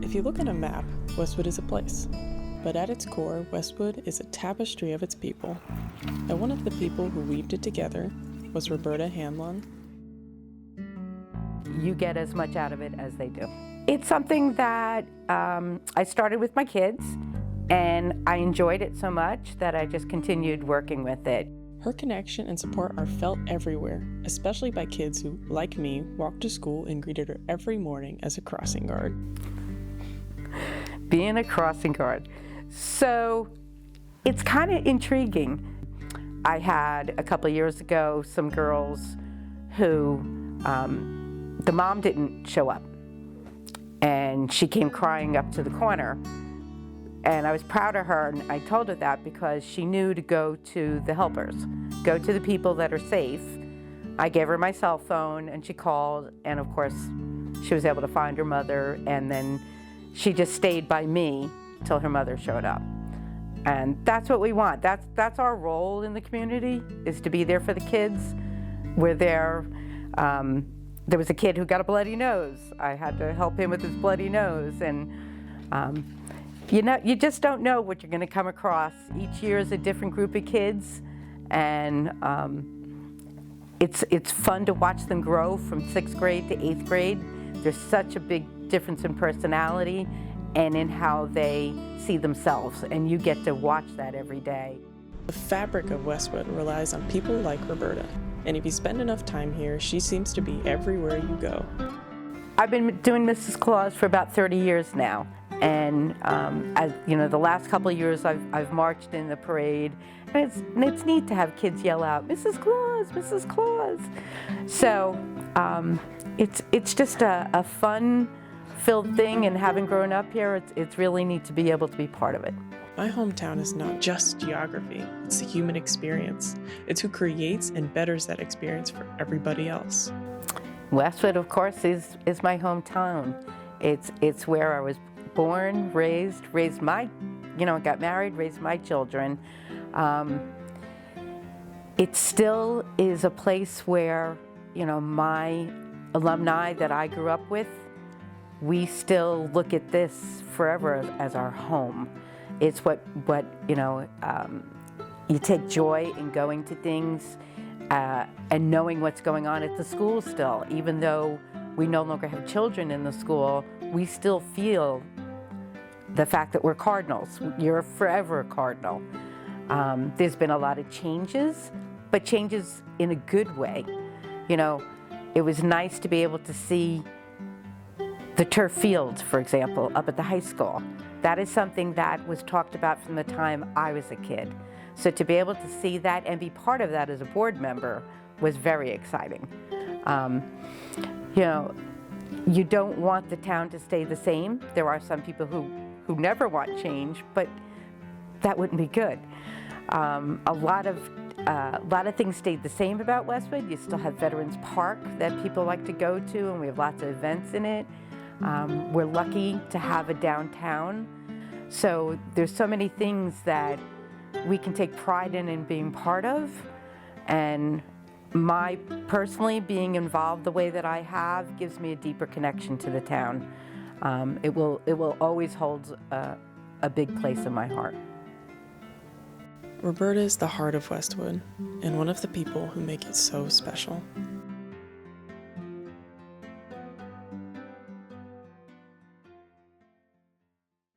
If you look at a map, Westwood is a place. But at its core, Westwood is a tapestry of its people. And one of the people who weaved it together was Roberta Hanlon. You get as much out of it as they do. It's something that I started with my kids, and I enjoyed it so much that I just continued working with it. Her connection and support are felt everywhere, especially by kids who, like me, walked to school and greeted her every morning as a crossing guard. Being a crossing guard. So it's kind of intriguing. I had a couple of years ago some girls who the mom didn't show up, and she came crying up to the corner. And I was proud of her, and I told her that because she knew to go to the helpers, go to the people that are safe. I gave her my cell phone, and she called, and of course, she was able to find her mother, and then she just stayed by me till her mother showed up. And that's what we want. That's our role in the community, is to be there for the kids. We're there. There was a kid who got a bloody nose. I had to help him with his bloody nose, and you just don't know what you're going to come across. Each year is a different group of kids, and it's fun to watch them grow from 6th grade to 8th grade. There's such a big difference in personality and in how they see themselves, and you get to watch that every day. The fabric of Westwood relies on people like Roberta, and if you spend enough time here, she seems to be everywhere you go. I've been doing Mrs. Claus for about 30 years now, and the last couple of years I've marched in the parade, and it's neat to have kids yell out, "Mrs. Claus, Mrs. Claus!" So it's just a fun-filled thing, and having grown up here, it's really neat to be able to be part of it. My hometown is not just geography, it's the human experience. It's who creates and betters that experience for everybody else. Westwood, of course, is my hometown. It's where I was born, raised my, got married, raised my children. It still is a place where, my alumni that I grew up with, we still look at this forever as our home. It's what you take joy in going to things and knowing what's going on at the school still. Even though we no longer have children in the school, we still feel the fact that we're Cardinals. You're forever a Cardinal. There's been a lot of changes, but changes in a good way. It was nice to be able to see the turf fields, for example, up at the high school. That is something that was talked about from the time I was a kid. So to be able to see that and be part of that as a board member was very exciting. You don't want the town to stay the same. There are some people who never want change, but that wouldn't be good. A lot of things stayed the same about Westwood. You still have Veterans Park that people like to go to, and we have lots of events in it. We're lucky to have a downtown. So there's so many things that we can take pride in being part of. And my personally being involved the way that I have gives me a deeper connection to the town. It will always hold a big place in my heart. Roberta is the heart of Westwood and one of the people who make it so special.